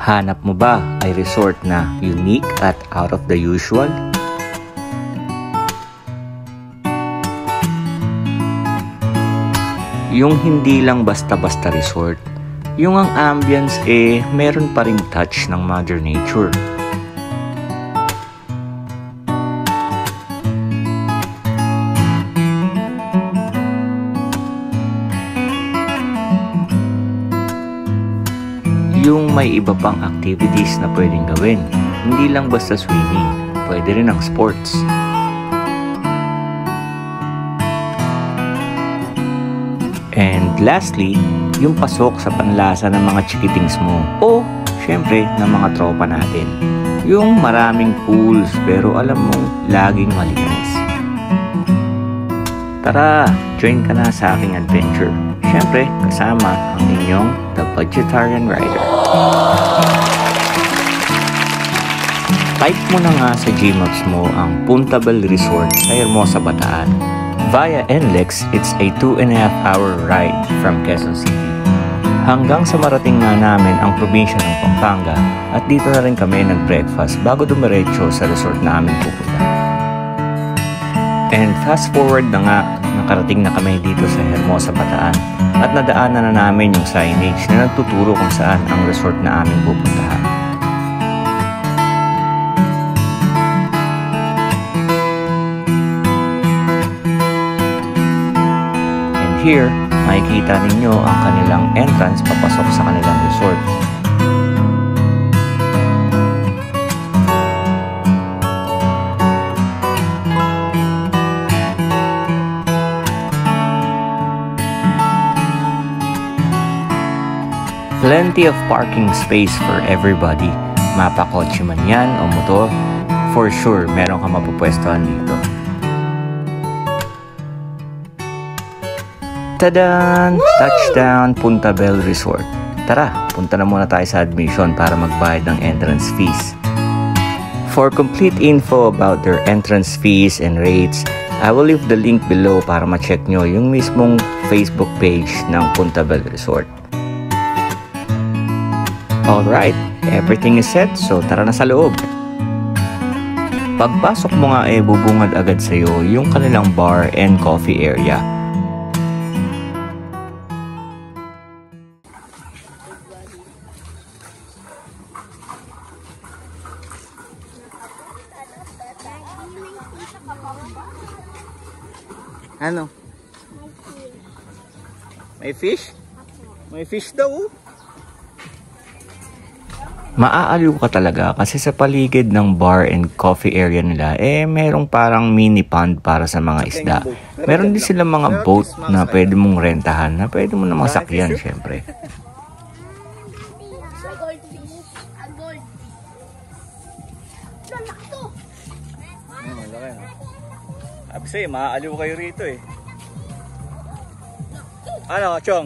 Hanap mo ba ay resort na unique at out of the usual? Yung hindi lang basta-basta resort, yung ang ambience meron pa ring touch ng Mother Nature. Yung may iba pang activities na pwedeng gawin, hindi lang basta swimming, pwede rin ang sports. And lastly, yung pasok sa panlasa ng mga chikitings mo o syempre ng mga tropa natin. Yung maraming pools pero alam mong laging malinis. Tara, join ka na sa aking adventure. Syempre, kasama ang inyong The Budgetarian Rider. Type mo na nga sa Gmaps mo ang Punta Bel Resort sa Hermosa, Bataan. Via NLEX, it's a 2.5-hour ride from Quezon City. Hanggang sa marating nga namin ang probinsya ng Pampanga at dito na rin kami nag-breakfast bago dumiretso sa resort na aming pupunta. And fast forward na nga, nakarating na kami dito sa Hermosa, Bataan at nadaanan na namin yung signage na nagtuturo kung saan ang resort na aming pupuntahan. And here, makikita ninyo ang kanilang entrance papasok sa kanilang resort. Plenty of parking space for everybody. Mapakotse man yan o motor, for sure meron ka mapupwestuhan dito. Tadaan! Touchdown Punta Bel Resort. Tara, punta na muna tayo sa admission para magbayad ng entrance fees. For complete info about their entrance fees and rates, I will leave the link below para ma-check nyo yung mismong Facebook page ng Punta Bel Resort. Alright, everything is set, so tara na sa loob. Pagpasok mo nga bubungad agad sa'yo yung kanilang bar and coffee area. Ano? May fish? May fish daw. Maaaliw ka talaga kasi sa paligid ng bar and coffee area nila merong parang mini pond para sa mga isda. Meron din silang mga boat na pwede mong rentahan na pwede mo namang sakyan syempre. Sabi sa'yo, maaaliw kayo rito Ano, Chong?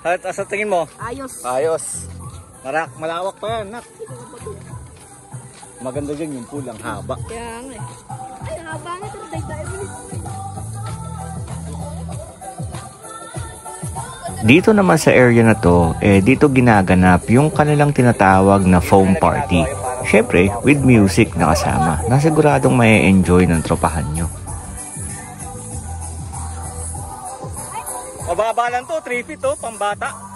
Sa tingin mo? Ayos. Ayos. Malawak pa yan, nak. Maganda dyan yung pool, ang haba. Kaya nga Ay, haba nga ito. Dito naman sa area na to, dito ginaganap yung kanilang tinatawag na foam party. Syempre, with music na kasama. Nasiguradong may enjoy ng tropahan nyo. Mababa lang to, 3 feet pambata.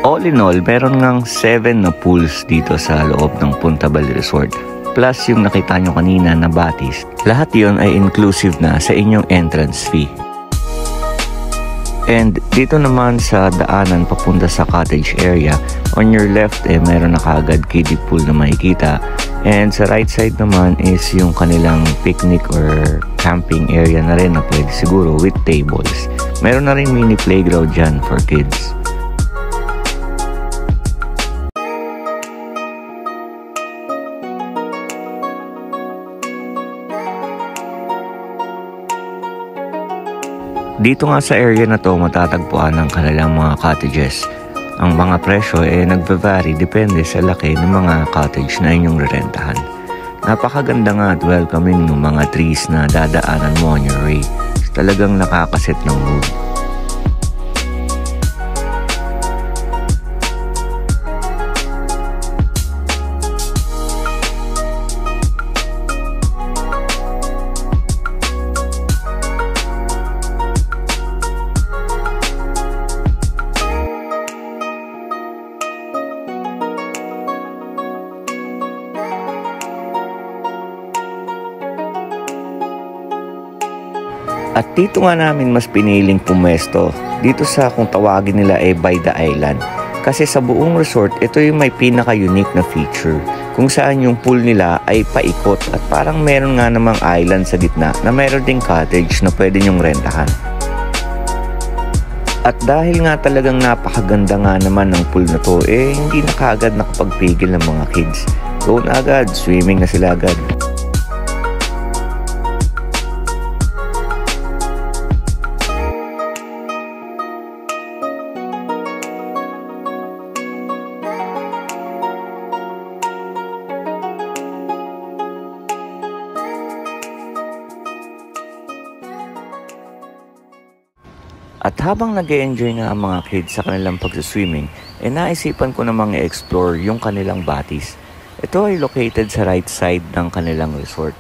All in all, meron ngang 7 na pools dito sa loob ng Punta Bel Resort. Plus yung nakita nyo kanina na batis. Lahat yon ay inclusive na sa inyong entrance fee. And dito naman sa daanan papunta sa cottage area, on your left meron na kaagad kiddie pool na makikita. And sa right side naman is yung kanilang picnic or camping area na rin na pwede siguro with tables. Meron na rin mini playground dyan for kids. Dito nga sa area na to matatagpuan ang kanilang mga cottages. Ang mga presyo nagva-vary depende sa laki ng mga cottage na inyong rerentahan. Napakaganda nga at welcoming ng mga trees na dadaanan mo on your way. Talagang nakakaset ng mood. At dito nga namin mas piniling pumesto dito sa kung tawagin nila by the island. Kasi sa buong resort, ito yung may pinaka-unique na feature kung saan yung pool nila ay paikot at parang meron nga namang island sa gitna na meron ding cottage na pwede nyong rentahan. At dahil nga talagang napakaganda nga naman ng pool na to, hindi na kaagad nakapagpigil ng mga kids. Go na agad, swimming na sila agad. At habang nag-e-enjoy nga ang mga kids sa kanilang pag-swimming, naisipan ko namang i-explore yung kanilang batis. Ito ay located sa right side ng kanilang resort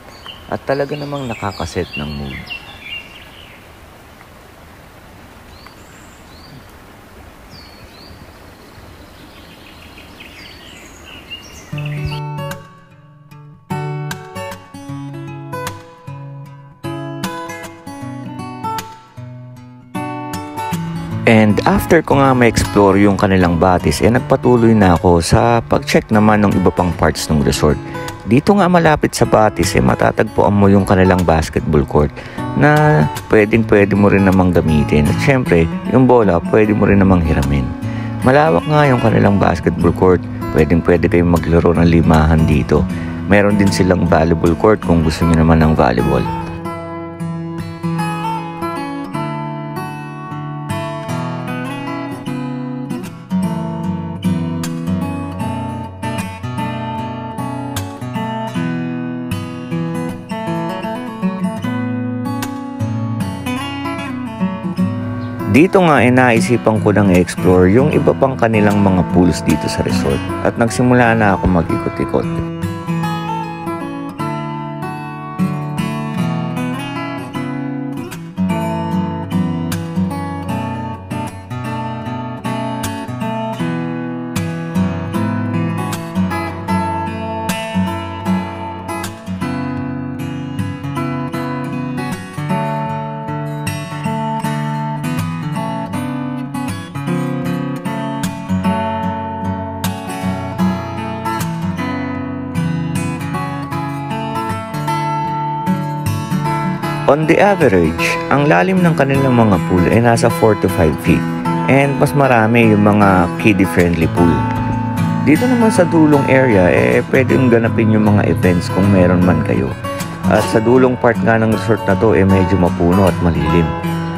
at talaga namang nakakaset ng mood. And after ko nga ma-explore yung kanilang batis, nagpatuloy na ako sa pag-check naman ng iba pang parts ng resort. Dito nga malapit sa batis, matatagpuan mo yung kanilang basketball court na pwede mo rin namang gamitin. At syempre, yung bola pwede mo rin namang hiramin. Malawak nga yung kanilang basketball court. Pwede kayong maglaro ng limahan dito. Meron din silang volleyball court kung gusto niyo naman ng volleyball. Dito nga naisipan ko nang i-explore yung iba pang kanilang mga pools dito sa resort at nagsimula na ako mag-ikot-ikot. On the average, ang lalim ng kanilang mga pool ay nasa 4 to 5 feet and mas marami yung mga kiddie-friendly pool. Dito naman sa dulong area, pwedeng ganapin yung mga events kung meron man kayo. At sa dulong part nga ng resort na to, medyo mapuno at malilim.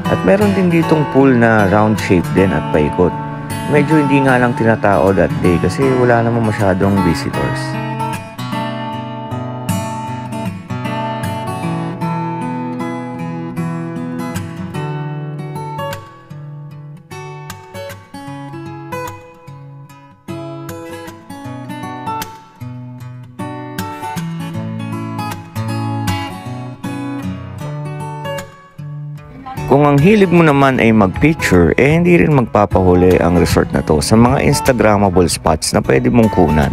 At meron din ditong pool na round shape din at paikot. Medyo hindi nga lang tinatao that day kasi wala namang masyadong visitors. Kung ang hilig mo naman ay mag-picture, hindi rin magpapahuli ang resort na to sa mga Instagrammable spots na pwede mong kunan.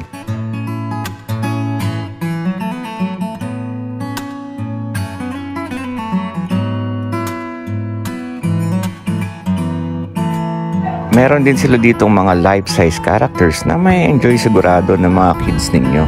Meron din sila ditong mga life-size characters na may enjoy sigurado ng mga kids ninyo.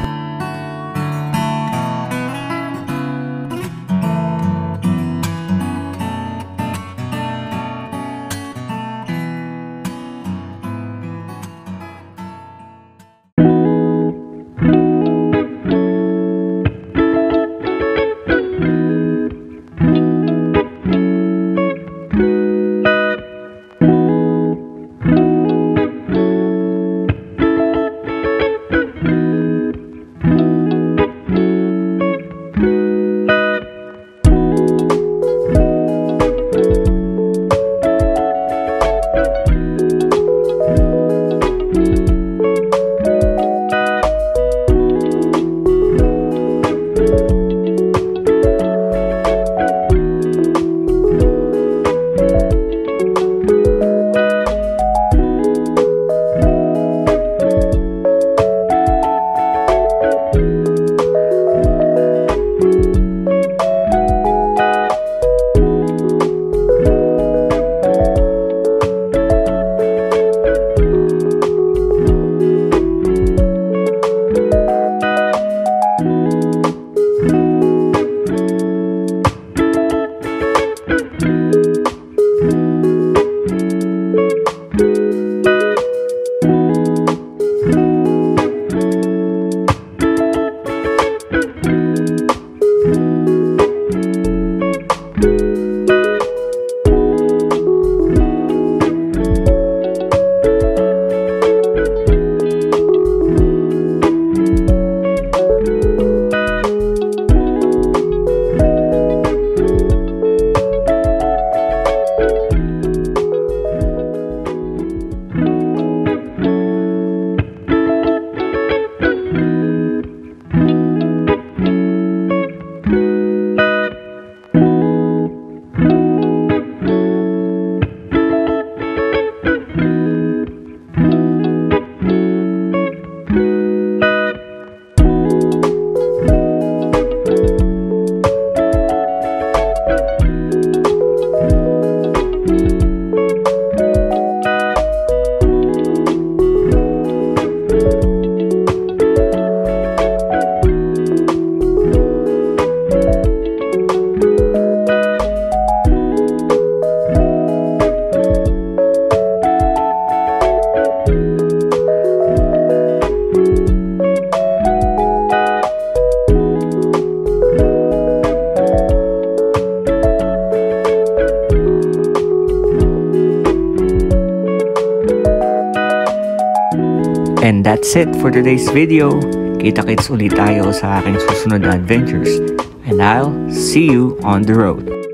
And that's it for today's video. Kita-kits ulit tayo sa aking susunod na adventures. And I'll see you on the road.